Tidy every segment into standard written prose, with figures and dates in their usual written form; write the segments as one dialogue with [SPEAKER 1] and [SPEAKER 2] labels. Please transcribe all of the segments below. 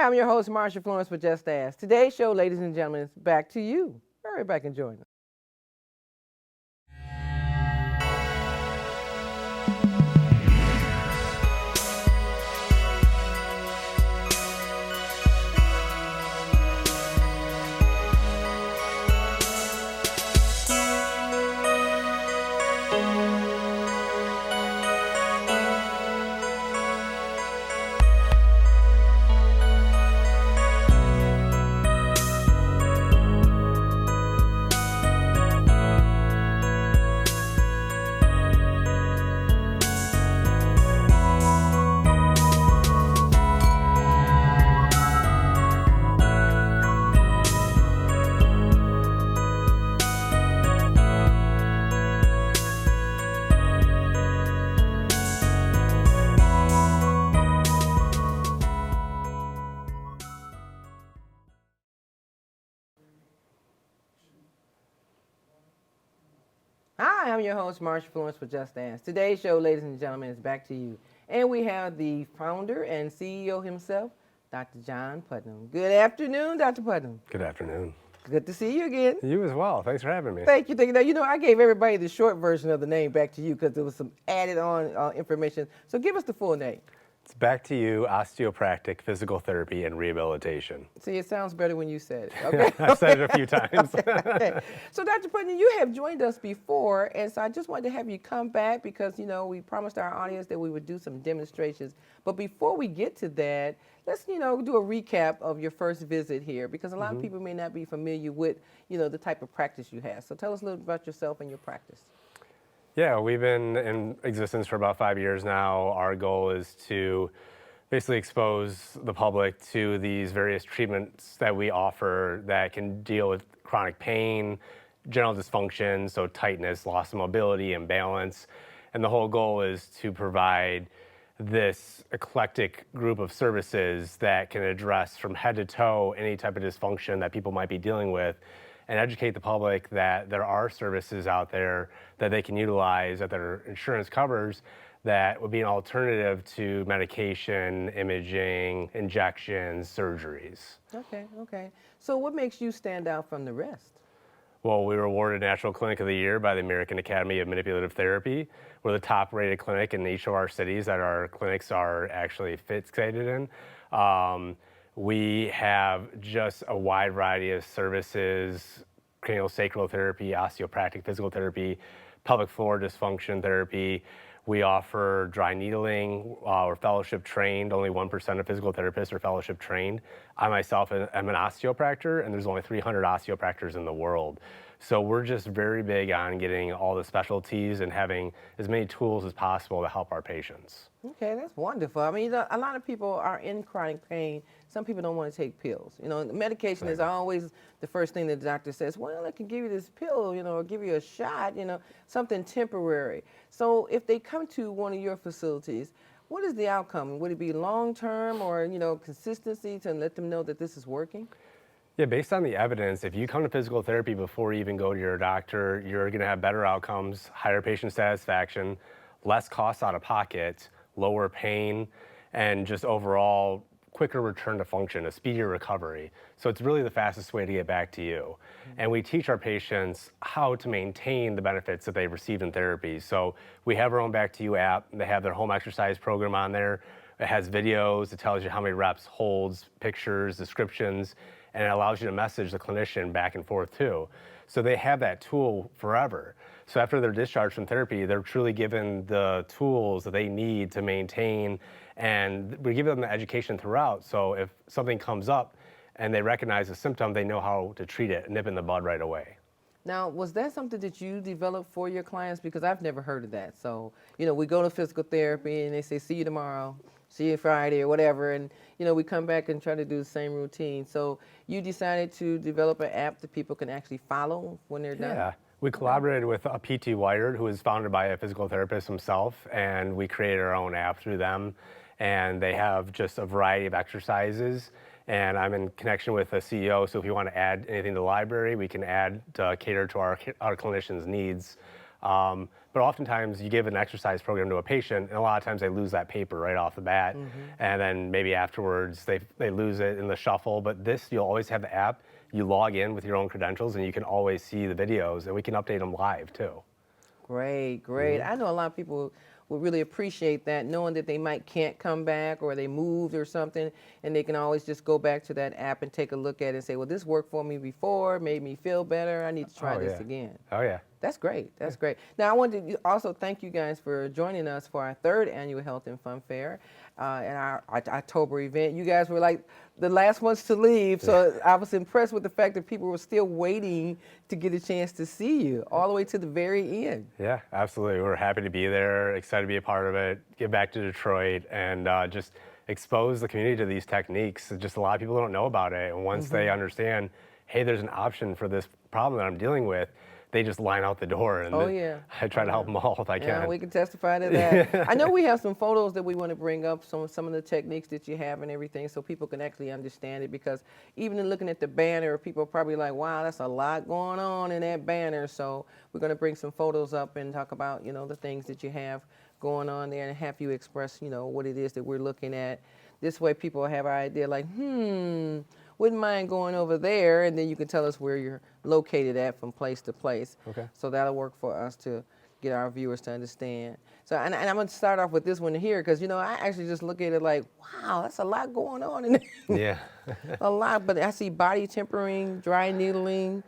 [SPEAKER 1] I'm your host, Marsha Florence with Just Ask. Today's show, ladies and gentlemen, is back to you. Hurry back and join us. Hi, I'm your host, Marsha Florence with Just Dance. Today's show, ladies and gentlemen, is back to you. And we have the founder and CEO himself, Dr. John Putnam. Good afternoon, Dr. Putnam.
[SPEAKER 2] Good afternoon.
[SPEAKER 1] Good to see you again.
[SPEAKER 2] You as well. Thanks for having me.
[SPEAKER 1] Thank you. Now, I gave everybody the short version of the name back to you because there was some added on information. So give us the full name.
[SPEAKER 2] It's back to you, Osteoopractic Physical Therapy and Rehabilitation.
[SPEAKER 1] See, it sounds better when you said it. Okay.
[SPEAKER 2] I've said it a few times.
[SPEAKER 1] Okay. So, Dr. Putnam, you have joined us before, and so I just wanted to have you come back because, we promised our audience that we would do some demonstrations. But before we get to that, let's, do a recap of your first visit here because a lot of people may not be familiar with, the type of practice you have. So tell us a little about yourself and your practice.
[SPEAKER 2] Yeah, we've been in existence for about 5 years now. Our goal is to basically expose the public to these various treatments that we offer that can deal with chronic pain, general dysfunction, so tightness, loss of mobility, imbalance. And the whole goal is to provide this eclectic group of services that can address from head to toe any type of dysfunction that people might be dealing with, and educate the public that there are services out there that they can utilize that their insurance covers that would be an alternative to medication, imaging, injections, surgeries.
[SPEAKER 1] Okay. So what makes you stand out from the rest?
[SPEAKER 2] Well, we were awarded National Clinic of the Year by the American Academy of Manipulative Therapy. We're the top rated clinic in each of our cities that our clinics are actually fixated in. We have just a wide variety of services: craniosacral therapy, osteopactic physical therapy, pelvic floor dysfunction therapy. We offer dry needling. We're fellowship trained. Only 1% of physical therapists are fellowship trained. I myself am an osteopractor, and there's only 300 osteopractors in the world. So we're just very big on getting all the specialties and having as many tools as possible to help our patients.
[SPEAKER 1] Okay, that's wonderful. I mean, a lot of people are in chronic pain. Some people don't want to take pills. Medication is always the first thing that the doctor says, well, I can give you this pill, or give you a shot, something temporary. So if they come to one of your facilities, what is the outcome? Would it be long-term or, consistency to let them know that this is working?
[SPEAKER 2] Yeah, based on the evidence, if you come to physical therapy before you even go to your doctor, you're going to have better outcomes, higher patient satisfaction, less costs out of pocket, lower pain, and just overall quicker return to function, a speedier recovery. So it's really the fastest way to get back to you. And we teach our patients how to maintain the benefits that they've received in therapy. So we have our own Back to You app. They have their home exercise program on there. It has videos. It tells you how many reps, holds, pictures, descriptions, and it allows you to message the clinician back and forth too. So they have that tool forever. So after they're discharged from therapy, they're truly given the tools that they need to maintain, and we give them the education throughout. So if something comes up and they recognize a symptom, they know how to treat it, nip in the bud right away.
[SPEAKER 1] Now, was that something that you developed for your clients? Because I've never heard of that. So, we go to physical therapy and they say, see you tomorrow, see you Friday or whatever. And, we come back and try to do the same routine. So you decided to develop an app that people can actually follow when they're done?
[SPEAKER 2] Yeah. We collaborated with a PT Wired, who was founded by a physical therapist himself, and we created our own app through them. And they have just a variety of exercises. And I'm in connection with the CEO, so if you want to add anything to the library, we can add to cater to our clinicians' needs. But but oftentimes you give an exercise program to a patient, and a lot of times they lose that paper right off the bat, and then maybe afterwards they lose it in the shuffle. But this, you'll always have the app. You log in with your own credentials, and you can always see the videos, and we can update them live too.
[SPEAKER 1] Great, great. I know a lot of people would really appreciate that, knowing that they can't come back or they moved or something, and they can always just go back to that app and take a look at it and say, well, this worked for me before, made me feel better. I need to try this again.
[SPEAKER 2] Oh, yeah.
[SPEAKER 1] That's great. That's great. Now, I wanted to also thank you guys for joining us for our 3rd annual Health and Fun Fair and our October event. You guys were like the last ones to leave, so I was impressed with the fact that people were still waiting to get a chance to see you all the way to the very end.
[SPEAKER 2] Yeah, absolutely. We're happy to be there, excited to be a part of it, get back to Detroit, and just expose the community to these techniques. Just a lot of people don't know about it, and once they understand, hey, there's an option for this problem that I'm dealing with, they just line out the door, and I try to help them all if I can.
[SPEAKER 1] Yeah, we can testify to that. I know we have some photos that we want to bring up, some of the techniques that you have and everything, so people can actually understand it, because even in looking at the banner, people are probably like, wow, that's a lot going on in that banner. So we're going to bring some photos up and talk about, the things that you have going on there and have you express, what it is that we're looking at. This way people have an idea like, wouldn't mind going over there, and then you can tell us where you're located at from place to place.
[SPEAKER 2] Okay.
[SPEAKER 1] So that'll work for us to get our viewers to understand. So, and I'm going to start off with this one here, because, I actually just look at it like, wow, that's a lot going on in there.
[SPEAKER 2] Yeah.
[SPEAKER 1] A lot, but I see body tempering, dry needling.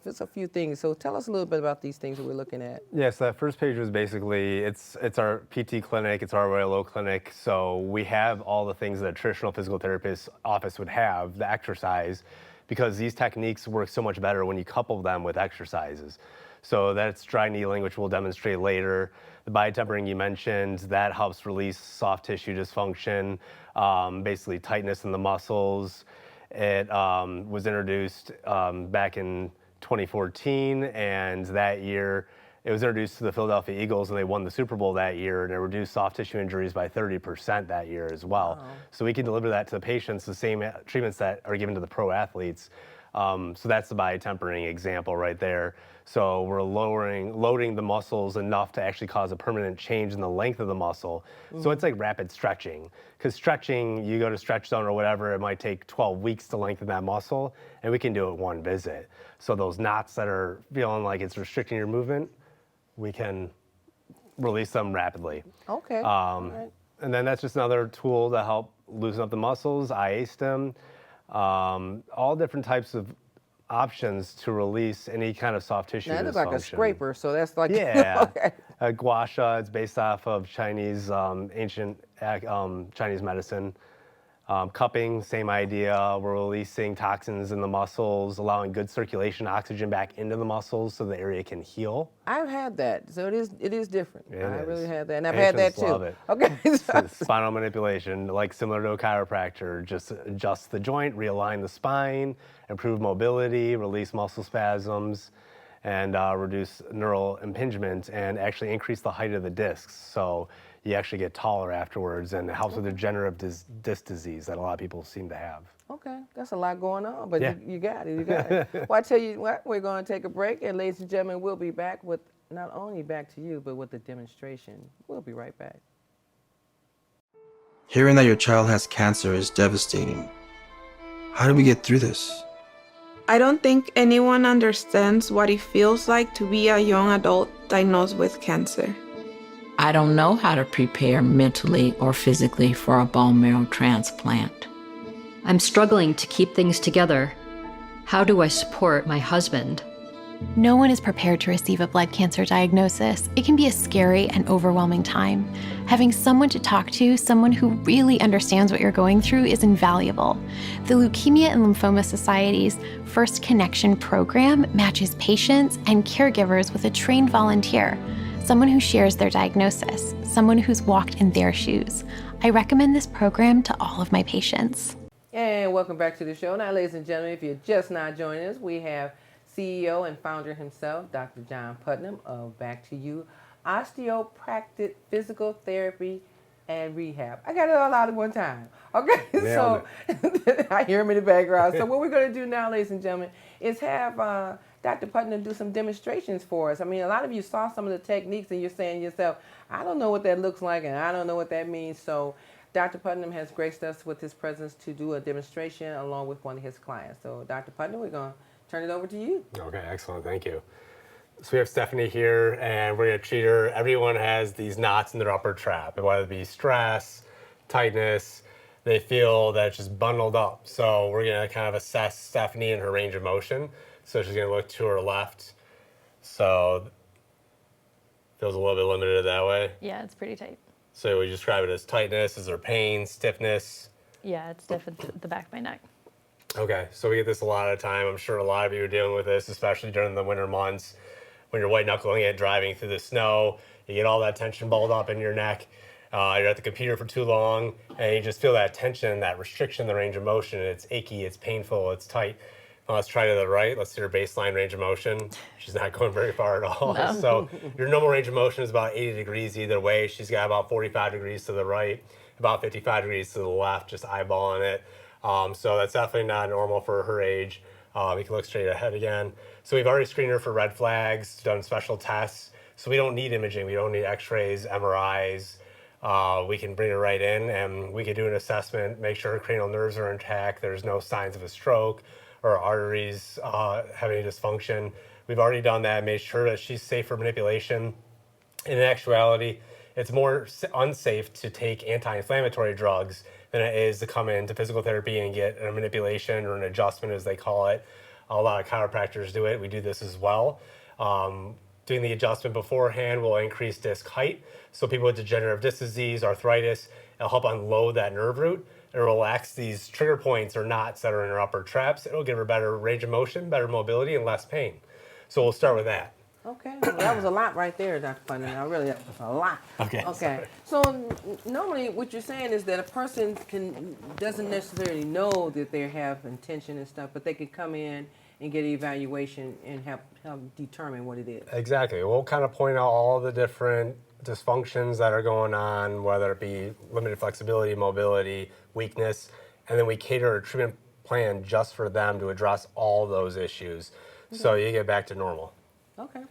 [SPEAKER 1] It's a few things. So tell us a little bit about these things that we're looking at.
[SPEAKER 2] Yeah, so that first page was basically, it's our PT clinic, it's our RYLO clinic, so we have all the things that a traditional physical therapist office would have, the exercise, because these techniques work so much better when you couple them with exercises. So that's dry needling, which we'll demonstrate later. The body tempering you mentioned, that helps release soft tissue dysfunction, basically tightness in the muscles. It was introduced back in 2014, and that year it was introduced to the Philadelphia Eagles, and they won the Super Bowl that year, and it reduced soft tissue injuries by 30% that year as well. Wow. So we can deliver that to the patients, the same treatments that are given to the pro athletes. So that's the body tempering example right there. So we're loading the muscles enough to actually cause a permanent change in the length of the muscle. So it's like rapid stretching. Because stretching, you go to stretch zone or whatever, it might take 12 weeks to lengthen that muscle, and we can do it one visit. So those knots that are feeling like it's restricting your movement, we can release them rapidly.
[SPEAKER 1] Okay. All right.
[SPEAKER 2] And then that's just another tool to help loosen up the muscles, IA stem, all different types of options to release any kind of soft tissue
[SPEAKER 1] Now, it
[SPEAKER 2] dysfunction.
[SPEAKER 1] looks like a scraper, so that's like,
[SPEAKER 2] yeah.
[SPEAKER 1] okay.
[SPEAKER 2] Gua sha, it's based off of Chinese, ancient Chinese medicine. Cupping, same idea. We're releasing toxins in the muscles, allowing good circulation, oxygen back into the muscles so the area can heal.
[SPEAKER 1] I've had that, so it is different. I really had that, and I've
[SPEAKER 2] Patients
[SPEAKER 1] had that too.
[SPEAKER 2] love it.
[SPEAKER 1] Okay.
[SPEAKER 2] Spinal manipulation, like similar to a chiropractor, just adjust the joint, realign the spine, improve mobility, release muscle spasms, and reduce neural impingement, and actually increase the height of the discs. So you actually get taller afterwards, and it helps with degenerative disc disease that a lot of people seem to have.
[SPEAKER 1] Okay, that's a lot going on, but
[SPEAKER 2] Yeah.
[SPEAKER 1] you got it, you got it. Well, I tell you what, we're going to take a break, and ladies and gentlemen, we'll be back with, not only back to you, but with the demonstration. We'll be right back.
[SPEAKER 3] Hearing that your child has cancer is devastating. How do we get through this?
[SPEAKER 4] I don't think anyone understands what it feels like to be a young adult diagnosed with cancer.
[SPEAKER 5] I don't know how to prepare mentally or physically for a bone marrow transplant.
[SPEAKER 6] I'm struggling to keep things together. How do I support my husband?
[SPEAKER 7] No one is prepared to receive a blood cancer diagnosis. It can be a scary and overwhelming time. Having someone to talk to, someone who really understands what you're going through, is invaluable. The Leukemia and Lymphoma Society's First Connection program matches patients and caregivers with a trained volunteer, someone who shares their diagnosis, someone who's walked in their shoes. I recommend this program to all of my patients.
[SPEAKER 1] And welcome back to the show. Now, ladies and gentlemen, if you're just not joining us, we have CEO and founder himself, Dr. John Putnam of Back to You, Osteoopractic Physical Therapy and Rehab. I got it all out at one time. Okay, so I hear him in the background. So what we're going to do now, ladies and gentlemen, is have Dr. Putnam do some demonstrations for us. I mean, a lot of you saw some of the techniques and you're saying to yourself, I don't know what that looks like and I don't know what that means. So Dr. Putnam has graced us with his presence to do a demonstration along with one of his clients. So Dr. Putnam, we're going to turn it over to you.
[SPEAKER 2] Okay, excellent, thank you. So we have Stephanie here, and we're gonna treat her. Everyone has these knots in their upper trap, and whether it be stress, tightness, they feel that it's just bundled up. So we're gonna kind of assess Stephanie and her range of motion. So she's gonna look to her left. So feels a little bit limited that way.
[SPEAKER 8] Yeah, it's pretty tight.
[SPEAKER 2] So we describe it as tightness. Is there pain, stiffness?
[SPEAKER 8] Yeah, it's stiff at the back of my neck.
[SPEAKER 2] Okay, so we get this a lot of the time. I'm sure a lot of you are dealing with this, especially during the winter months when you're white knuckling it, driving through the snow. You get all that tension balled up in your neck. You're at the computer for too long, and you just feel that tension, that restriction in the range of motion. It's achy, it's painful, it's tight. Now let's try to the right. Let's see her baseline range of motion. She's not going very far at all.
[SPEAKER 8] No.
[SPEAKER 2] So your normal range of motion is about 80 degrees either way. She's got about 45 degrees to the right, about 55 degrees to the left, just eyeballing it. So that's definitely not normal for her age. We can look straight ahead again. So we've already screened her for red flags, done special tests. So we don't need imaging. We don't need x-rays, MRIs. We can bring her right in and we can do an assessment, make sure her cranial nerves are intact. There's no signs of a stroke or arteries having dysfunction. We've already done that, made sure that she's safe for manipulation. In actuality, it's more unsafe to take anti-inflammatory drugs than it is to come into physical therapy and get a manipulation or an adjustment, as they call it. A lot of chiropractors do it. We do this as well. Doing the adjustment beforehand will increase disc height. So people with degenerative disc disease, arthritis, it'll help unload that nerve root. It'll relax these trigger points or knots that are in her upper traps. It'll give her better range of motion, better mobility, and less pain. So we'll start with that.
[SPEAKER 1] Okay, well, that was a lot right there, Dr. Putnam. I really, that was a lot.
[SPEAKER 2] Okay,
[SPEAKER 1] Okay. So normally what you're saying is that a person doesn't necessarily know that they have intention and stuff, but they could come in and get an evaluation and help determine what it is.
[SPEAKER 2] Exactly. We'll kind of point out all the different dysfunctions that are going on, whether it be limited flexibility, mobility, weakness, and then we cater a treatment plan just for them to address all those issues. So you get back to normal.
[SPEAKER 1] Okay.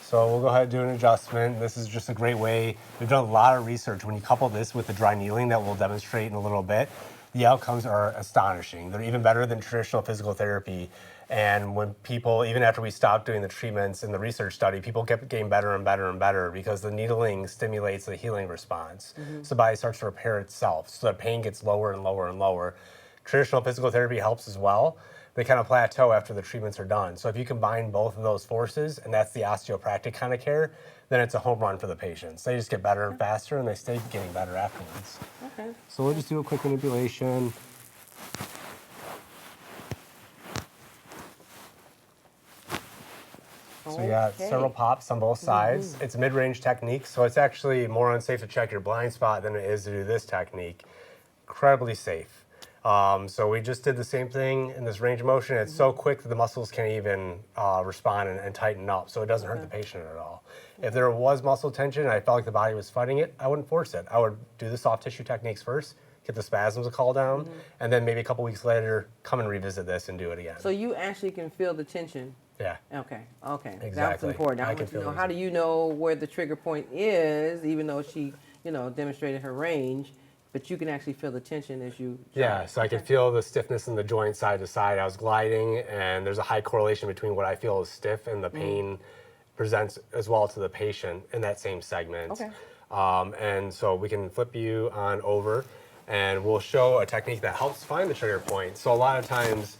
[SPEAKER 2] So we'll go ahead and do an adjustment. This is just a great way. We've done a lot of research. When you couple this with the dry needling that we'll demonstrate in a little bit, the outcomes are astonishing. They're even better than traditional physical therapy. And when people, even after we stopped doing the treatments in the research study, people kept getting better and better and better because the needling stimulates the healing response. So the body starts to repair itself. So the pain gets lower and lower and lower. Traditional physical therapy helps as well. They kind of plateau after the treatments are done. So if you combine both of those forces, and that's the osteopractic kind of care, then it's a home run for the patients. They just get better and faster, and they stay getting better afterwards.
[SPEAKER 1] Okay.
[SPEAKER 2] So we'll just do a quick manipulation. So we got several pops on both sides. It's a mid-range technique, so it's actually more unsafe to check your blind spot than it is to do this technique. Incredibly safe. So we just did the same thing in this range of motion. It's so quick that the muscles can't even respond and tighten up, so it doesn't hurt the patient at all. If there was muscle tension and I felt like the body was fighting it, I wouldn't force it. I would do the soft tissue techniques first, get the spasms to calm down, and then maybe a couple weeks later, come and revisit this and do it again.
[SPEAKER 1] So you actually can feel the tension.
[SPEAKER 2] Yeah.
[SPEAKER 1] Okay. That's
[SPEAKER 2] Exactly.
[SPEAKER 1] important.
[SPEAKER 2] I
[SPEAKER 1] I
[SPEAKER 2] can
[SPEAKER 1] want to know,
[SPEAKER 2] feel
[SPEAKER 1] how do you know where the trigger point is, even though she, demonstrated her range, but you can actually feel the tension as you drive.
[SPEAKER 2] Yeah, so I can feel the stiffness in the joint side to side. I was gliding, and there's a high correlation between what I feel is stiff and the pain presents as well to the patient in that same segment.
[SPEAKER 1] Okay.
[SPEAKER 2] And so we can flip you on over, and we'll show a technique that helps find the trigger point. So a lot of times,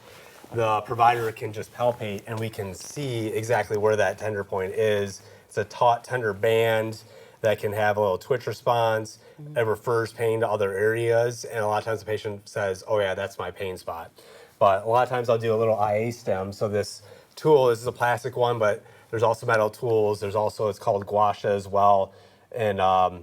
[SPEAKER 2] the provider can just palpate, and we can see exactly where that tender point is. It's a taut, tender band that can have a little twitch response. It refers pain to other areas, and a lot of times the patient says, oh yeah, that's my pain spot. But a lot of times I'll do a little IA stem. So this tool, this is a plastic one, but there's also metal tools. There's also, it's called gua sha as well, and
[SPEAKER 1] I know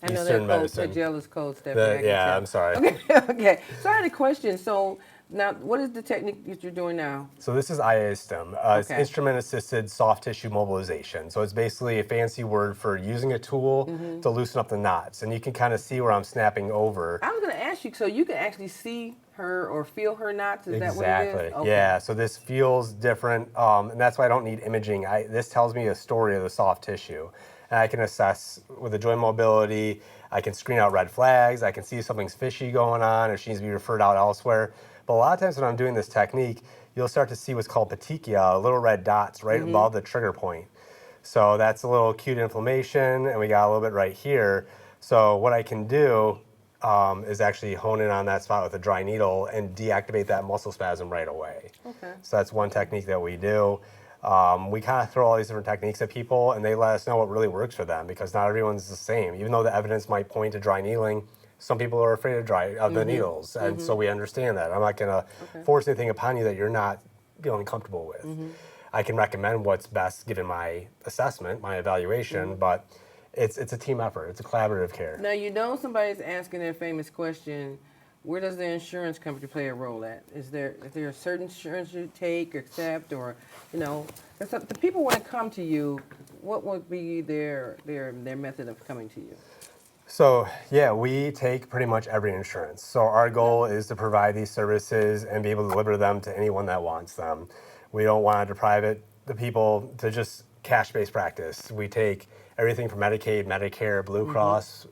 [SPEAKER 2] Eastern
[SPEAKER 1] that
[SPEAKER 2] medicine.
[SPEAKER 1] gel is cold, Stephanie. I can
[SPEAKER 2] Yeah,
[SPEAKER 1] tell.
[SPEAKER 2] I'm sorry.
[SPEAKER 1] Okay. So I had a question. So Now, what is the technique that you're doing now?
[SPEAKER 2] So this is IASTM. It's
[SPEAKER 1] Okay.
[SPEAKER 2] instrument-assisted soft tissue mobilization. So it's basically a fancy word for using a tool to loosen up the knots. And you can kind of see where I'm snapping over.
[SPEAKER 1] I was going to ask you, so you can actually see her or feel her knots? Is that what it
[SPEAKER 2] Exactly.
[SPEAKER 1] is? Okay.
[SPEAKER 2] Yeah. So this feels different, and that's why I don't need imaging. This tells me a story of the soft tissue, and I can assess with the joint mobility. I can screen out red flags. I can see if something's fishy going on, or she needs to be referred out elsewhere. But a lot of times when I'm doing this technique, you'll start to see what's called petechia, little red dots right above the trigger point. So that's a little acute inflammation, and we got a little bit right here. So what I can do is actually hone in on that spot with a dry needle and deactivate that muscle spasm right away.
[SPEAKER 1] Okay.
[SPEAKER 2] So that's one technique that we do. We kind of throw all these different techniques at people, and they let us know what really works for them, because not everyone's the same. Even though the evidence might point to dry needling, some people are afraid of the needles, and so we understand that. I'm not going to force anything upon you that you're not feeling comfortable with. I can recommend what's best given my assessment, my evaluation, but it's a team effort. It's a collaborative care.
[SPEAKER 1] Now, you know somebody's asking that famous question, where does the insurance company play a role at? Is there a certain insurance you take or accept, or, you know, the people want to come to you, what would be their method of coming to you?
[SPEAKER 2] So yeah, we take pretty much every insurance. So our goal is to provide these services and be able to deliver them to anyone that wants them. We don't want to deprive the people to just cash-based practice. We take everything from Medicaid, Medicare, Blue Cross,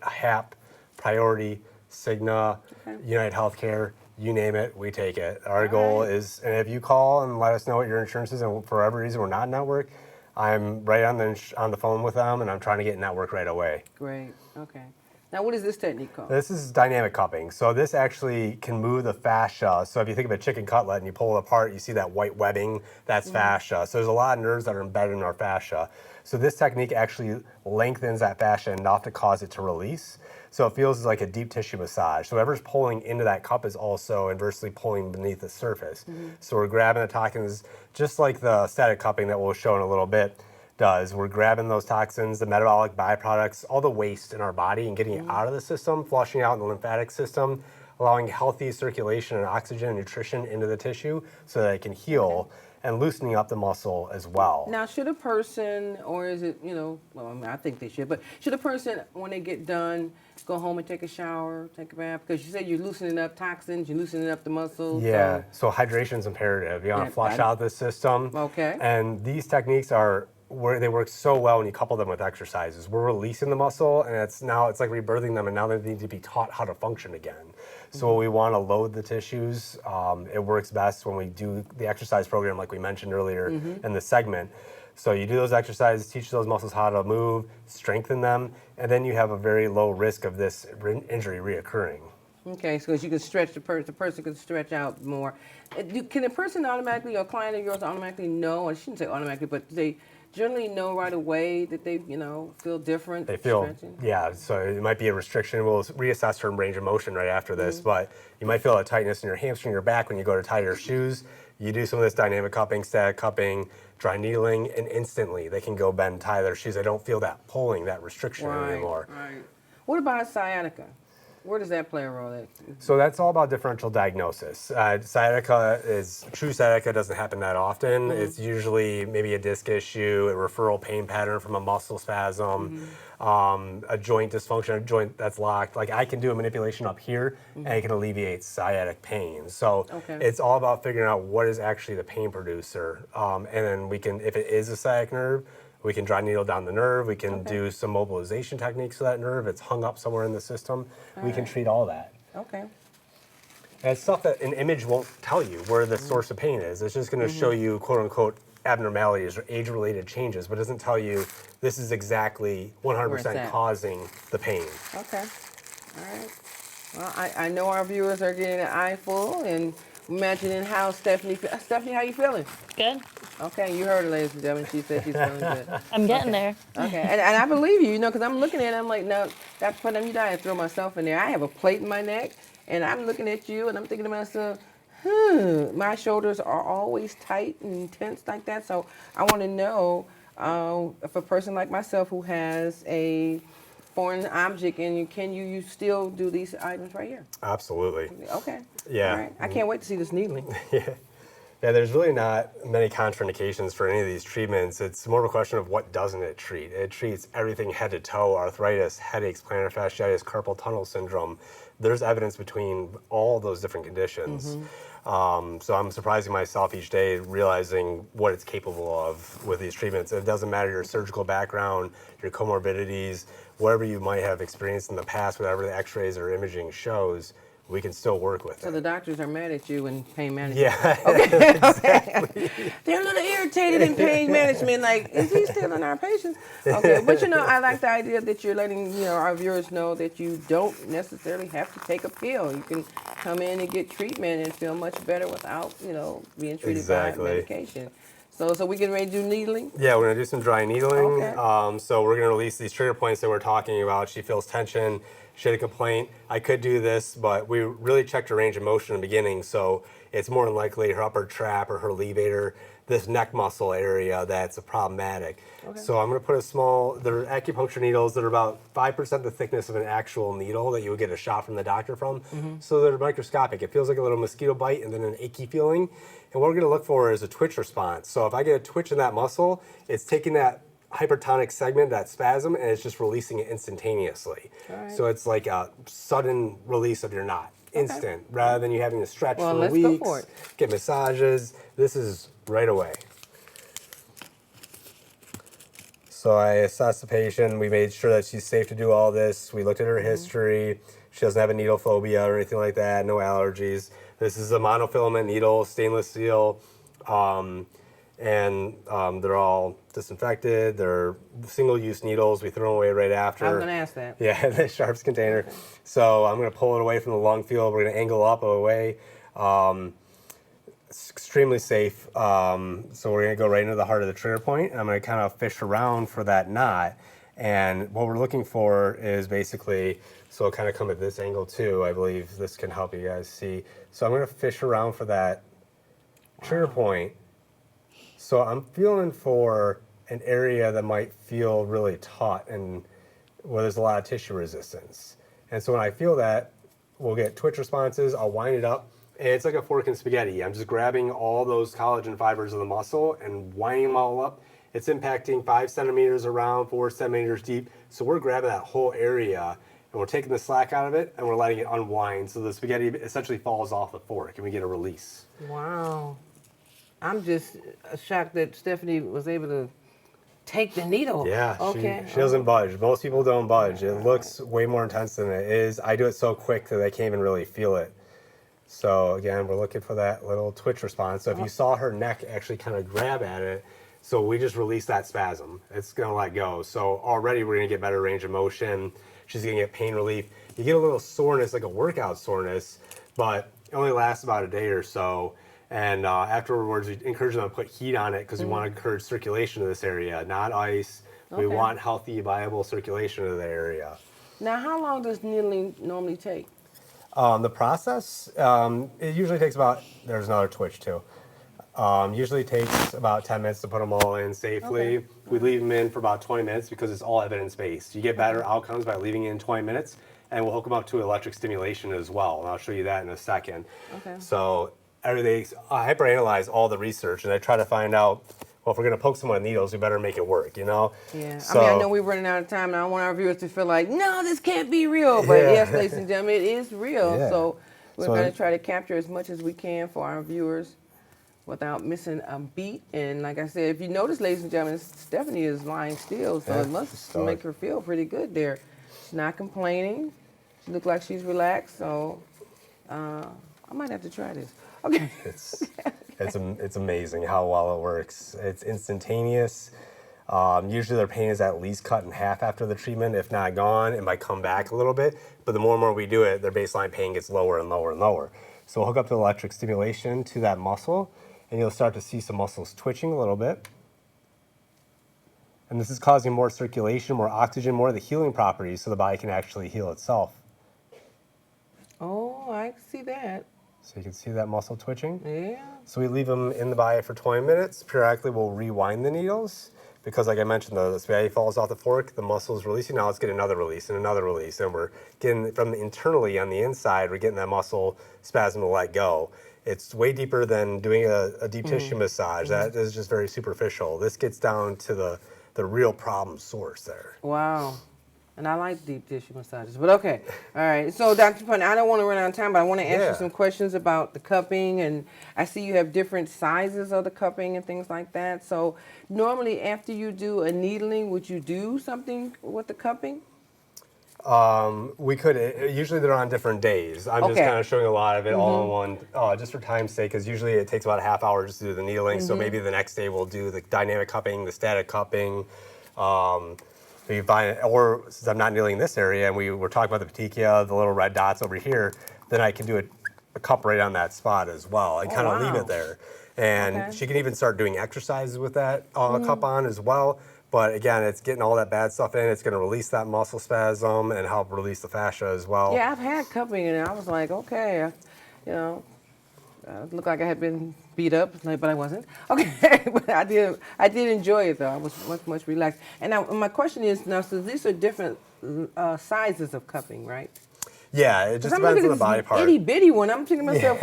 [SPEAKER 2] HAP, Priority, Cigna, United Healthcare, you name it, we take it. Our goal is, and if you call and let us know what your insurance is, and for whatever reason we're not in network, I'm right on the phone with them, and I'm trying to get network right away.
[SPEAKER 1] Great, okay. Now, what is this technique called?
[SPEAKER 2] This is dynamic cupping. So this actually can move the fascia. So if you think of a chicken cutlet and you pull it apart, you see that white webbing, that's fascia. So there's a lot of nerves that are embedded in our fascia. So this technique actually lengthens that fascia enough to cause it to release. So it feels like a deep tissue massage. So whatever's pulling into that cup is also inversely pulling beneath the surface. So we're grabbing the toxins, just like the static cupping that we'll show in a little bit does. We're grabbing those toxins, the metabolic byproducts, all the waste in our body, and getting it out of the system, flushing out in the lymphatic system, allowing healthy circulation and oxygen and nutrition into the tissue so that it can heal, and loosening up the muscle as well.
[SPEAKER 1] Now, should a person, or is it, you know, well, I mean, I think they should, but should a person, when they get done, go home and take a shower, take a bath? Because you said you're loosening up toxins, you're loosening up the muscles.
[SPEAKER 2] Yeah, so hydration is imperative. You want to flush out the system.
[SPEAKER 1] Okay.
[SPEAKER 2] And these techniques they work so well when you couple them with exercises. We're releasing the muscle, and it's like rebirthing them, and now they need to be taught how to function again. So we want to load the tissues. It works best when we do the exercise program, like we mentioned earlier in the segment. So you do those exercises, teach those muscles how to move, strengthen them, and then you have a very low risk of this injury reoccurring.
[SPEAKER 1] Okay, so you can stretch the person can stretch out more. Can a person automatically, or a client of yours automatically know, I shouldn't say automatically, but they generally know right away that they, you know, feel different?
[SPEAKER 2] They feel,
[SPEAKER 1] stretching?
[SPEAKER 2] yeah, so it might be a restriction. We'll reassess her range of motion right after this, but you might feel a tightness in your hamstring, your back when you go to tie your shoes. You do some of this dynamic cupping, static cupping, dry needling, and instantly they can go bend and tie their shoes. They don't feel that pulling, that restriction anymore.
[SPEAKER 1] Right. What about sciatica? Where does that play a role at?
[SPEAKER 2] So that's all about differential diagnosis. Sciatica true sciatica doesn't happen that often. It's usually maybe a disc issue, a referral pain pattern from a muscle spasm, a joint dysfunction, a joint that's locked. Like I can do a manipulation up here and it can alleviate sciatic pain. So it's all about figuring out what is actually the pain producer. And then we can, if it is a sciatic nerve, we can dry needle down the nerve. We can do some mobilization techniques for that nerve. It's hung up somewhere in the system. We can treat all that.
[SPEAKER 1] Okay.
[SPEAKER 2] And it's stuff that an image won't tell you where the source of pain is. It's just going to show you, quote unquote, abnormalities or age-related changes, but it doesn't tell you this is exactly 100% causing the pain.
[SPEAKER 1] Okay. All right. Well, I know our viewers are getting an eye full and imagining how Stephanie, how you feeling?
[SPEAKER 8] Good.
[SPEAKER 1] Okay, you heard her, ladies and gentlemen. She said she's feeling good.
[SPEAKER 8] I'm getting there.
[SPEAKER 1] Okay, and I believe you, you know, because I'm looking at it, I'm like, no, Dr. Putnam, you gotta throw myself in there. I have a plate in my neck, and I'm looking at you, and I'm thinking to myself, my shoulders are always tight and tense like that. So I want to know if a person like myself who has a foreign object, and can you still do these items right here?
[SPEAKER 2] Absolutely.
[SPEAKER 1] Okay.
[SPEAKER 2] Yeah.
[SPEAKER 1] All right. I can't wait to see this needling.
[SPEAKER 2] Yeah, there's really not many contraindications for any of these treatments. It's more of a question of what doesn't it treat. It treats everything head to toe: arthritis, headaches, plantar fasciitis, carpal tunnel syndrome. There's evidence between all those different conditions. So I'm surprising myself each day realizing what it's capable of with these treatments. It doesn't matter your surgical background, your comorbidities, whatever you might have experienced in the past, whatever the x-rays or imaging shows, we can still work with
[SPEAKER 1] So
[SPEAKER 2] it.
[SPEAKER 1] the doctors are mad at you in pain management.
[SPEAKER 2] Yeah,
[SPEAKER 1] Okay.
[SPEAKER 2] exactly.
[SPEAKER 1] They're a little irritated in pain management. Like, is he stealing our patients? Okay, but you know, I like the idea that you're letting our viewers know that you don't necessarily have to take a pill. You can come in and get treatment and feel much better without being treated by medication. So we getting ready to do needling?
[SPEAKER 2] Yeah, we're gonna do some dry needling.
[SPEAKER 1] Okay.
[SPEAKER 2] So we're gonna release these trigger points that we're talking about. She feels tension. She had a complaint. I could do this, but we really checked her range of motion in the beginning, so it's more than likely her upper trap or her levator, this neck muscle area that's problematic.
[SPEAKER 1] Okay.
[SPEAKER 2] So I'm gonna put they're acupuncture needles that are about 5% the thickness of an actual needle that you would get a shot from the doctor from. So they're microscopic. It feels like a little mosquito bite and then an achy feeling. And what we're gonna look for is a twitch response. So if I get a twitch in that muscle, it's taking that hypertonic segment, that spasm, and it's just releasing it instantaneously.
[SPEAKER 1] Right.
[SPEAKER 2] So it's like a sudden release of your knot, instant, rather than you having to stretch for
[SPEAKER 1] let's
[SPEAKER 2] weeks,
[SPEAKER 1] go for it.
[SPEAKER 2] get massages. This is right away. So I assessed the patient. We made sure that she's safe to do all this. We looked at her history. She doesn't have a needle phobia or anything like that, no allergies. This is a monofilament needle, stainless steel. And they're all disinfected. They're single-use needles. We throw them away right after.
[SPEAKER 1] I was going to ask that.
[SPEAKER 2] Yeah, the sharps container. Okay. So I'm going to pull it away from the lung field. We're going to angle up away. It's extremely safe. So we're going to go right into the heart of the trigger point. And I'm going to kind of fish around for that knot. And what we're looking for is basically, so I'll kind of come at this angle too. I believe this can help you guys see. So I'm going to fish around for that trigger point. So I'm feeling for an area that might feel really taut and where there's a lot of tissue resistance. And so when I feel that, we'll get twitch responses. I'll wind it up, and it's like a fork in spaghetti. I'm just grabbing all those collagen fibers of the muscle and winding them all up. It's impacting 5 centimeters around, 4 centimeters deep. So we're grabbing that whole area, and we're taking the slack out of it, and we're letting it unwind. So the spaghetti essentially falls off the fork, and we get a release.
[SPEAKER 1] Wow. I'm just shocked that Stephanie was able to take the needle.
[SPEAKER 2] Yeah,
[SPEAKER 1] okay.
[SPEAKER 2] she doesn't budge. Most people don't budge. It looks way more intense than it is. I do it so quick that I can't even really feel it. So again, we're looking for that little twitch response. So if you saw her neck actually kind of grab at it, so we just release that spasm. It's gonna let go. So already we're gonna get better range of motion. She's gonna get pain relief. You get a little soreness, like a workout soreness, but it only lasts about a day or so. And afterwards, we encourage them to put heat on it because we want to encourage circulation to this area, not ice. We want healthy, viable circulation to the area.
[SPEAKER 1] Now, how long does needling normally take?
[SPEAKER 2] The process, it usually takes there's another twitch too. Usually takes about 10 minutes to put them all in safely. Okay. We leave them in for about 20 minutes because it's all evidence-based. You get better outcomes by leaving it in 20 minutes, and we'll hook them up to electric stimulation as well. And I'll show you that in a second. Okay. So I hyperanalyze all the research, and I try to find out, well, if we're going to poke someone with needles, we better make it work, you know?
[SPEAKER 1] Yeah. So, I know we're running out of time, and I want our viewers to feel like, no, this can't be real. But yes, ladies and gentlemen, it is real. Yeah. So we're going to try to capture as much as we can for our viewers without missing a beat. And like I said, if you notice, ladies and gentlemen, Stephanie is lying still, so it must make her feel pretty good there. She's not complaining. She looks like she's relaxed, so I might have to try this. Okay.
[SPEAKER 2] It's amazing how well it works. It's instantaneous. Usually their pain is at least cut in half after the treatment, if not gone. It might come back a little bit, but the more and more we do it, their baseline pain gets lower and lower and lower. So we'll hook up the electric stimulation to that muscle, and you'll start to see some muscles twitching a little bit. And this is causing more circulation, more oxygen, more of the healing properties so the body can actually heal itself.
[SPEAKER 1] Oh, I see that.
[SPEAKER 2] So you can see that muscle twitching?
[SPEAKER 1] Yeah.
[SPEAKER 2] So we leave them in the body for 20 minutes. Periodically, we'll rewind the needles because like I mentioned, the spaghetti falls off the fork, the muscle is releasing, now let's get another release and another release. And we're getting from internally on the inside, we're getting that muscle spasm to let go. It's way deeper than doing a deep tissue massage. That is just very superficial. This gets down to the real problem source there.
[SPEAKER 1] Wow. And I like deep tissue massages, but okay. All right. So, Dr. Putnam, I don't want to run out of time, but I want to ask you some questions about the cupping. And I see you have different sizes of the cupping and things like that. So, normally after you do a needling, would you do something with the cupping?
[SPEAKER 2] We could, usually they're on different days. I'm just kind of showing a lot of it all in one, just for time's sake, because usually it takes about a half hour just to do the needling. So maybe the next day we'll do the dynamic cupping, the static cupping. You find, or since I'm not needling this area and we were talking about the petechia, the little red dots over here, then I can do a cup right on that spot as well. I kind of leave it there. And she can even start doing exercises with that cup on as well. But again, it's getting all that bad stuff in. It's going to release that muscle spasm and help release the fascia as well.
[SPEAKER 1] Yeah, I've had cupping and I was like, okay, you know, it looked like I had been beat up, but I wasn't. Okay, but I did enjoy it though. I was much relaxed. And now my question is, now, so these are different sizes of cupping, right?
[SPEAKER 2] Yeah, it just depends on the body part.
[SPEAKER 1] Itty bitty one. I'm thinking to myself,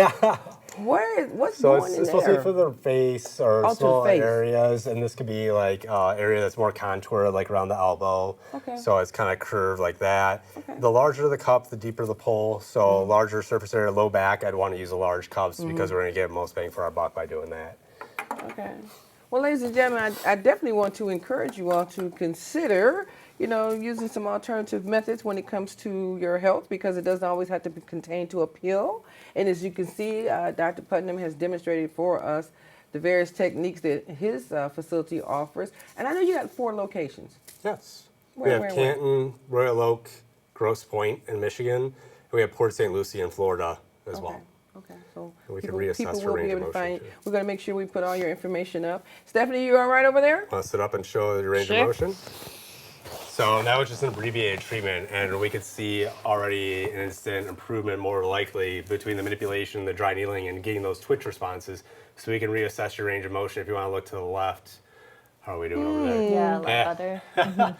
[SPEAKER 1] what's going in there?
[SPEAKER 2] So it's supposed to be for the face or small areas, and this could be like area that's more contoured, like around the elbow.
[SPEAKER 1] Okay.
[SPEAKER 2] So it's kind of curved like that. Okay. The larger the cup, the deeper the pull. So larger surface area, low back, I'd want to use a large cups because we're going to get most bang for our buck by doing that.
[SPEAKER 1] Okay. Well, ladies and gentlemen, I definitely want to encourage you all to consider, you know, using some alternative methods when it comes to your health, because it doesn't always have to be contained to a pill. And as you can see, Dr. Putnam has demonstrated for us the various techniques that his facility offers. And I know you got 4 locations.
[SPEAKER 2] Yes. We have Canton, Royal Oak, Grosse Pointe in Michigan, and we have Port St. Lucie in Florida as well.
[SPEAKER 1] Okay, so
[SPEAKER 2] we can reassess for range of motion.
[SPEAKER 1] We're going to make sure we put all your information up. Stephanie, you all right over there?
[SPEAKER 2] Want to sit up and show your range of motion? So that was just an abbreviated treatment, and we could see already an instant improvement, more likely, between the manipulation, the dry needling, and getting those twitch responses. So we can reassess your range of motion. If you want to look to the left, how are we doing over there?
[SPEAKER 8] Yeah, a lot better.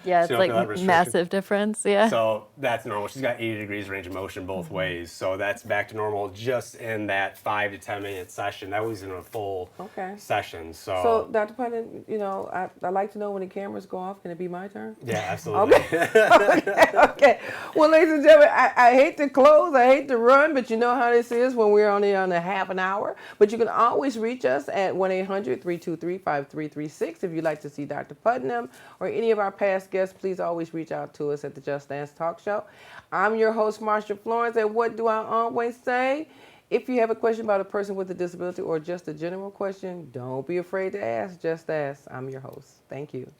[SPEAKER 8] Yeah, it's like massive difference. Yeah.
[SPEAKER 2] So that's normal. She's got 80 degrees range of motion both ways. So that's back to normal just in that 5 to 10 minute session. That was in a full session. So
[SPEAKER 1] Dr. Putnam, you know, I'd like to know when the cameras go off. Can it be my turn?
[SPEAKER 2] Yeah, absolutely.
[SPEAKER 1] Okay. Well, ladies and gentlemen, I hate to close. I hate to run, but you know how this is when we're only on a half an hour. But you can always reach us at 1-800-323-5336 if you'd like to see Dr. Putnam or any of our past guests. Please always reach out to us at the Just Dance Talk Show. I'm your host, Marsha Florence, and what do I always say? If you have a question about a person with a disability or just a general question, don't be afraid to ask. Just ask. I'm your host. Thank you.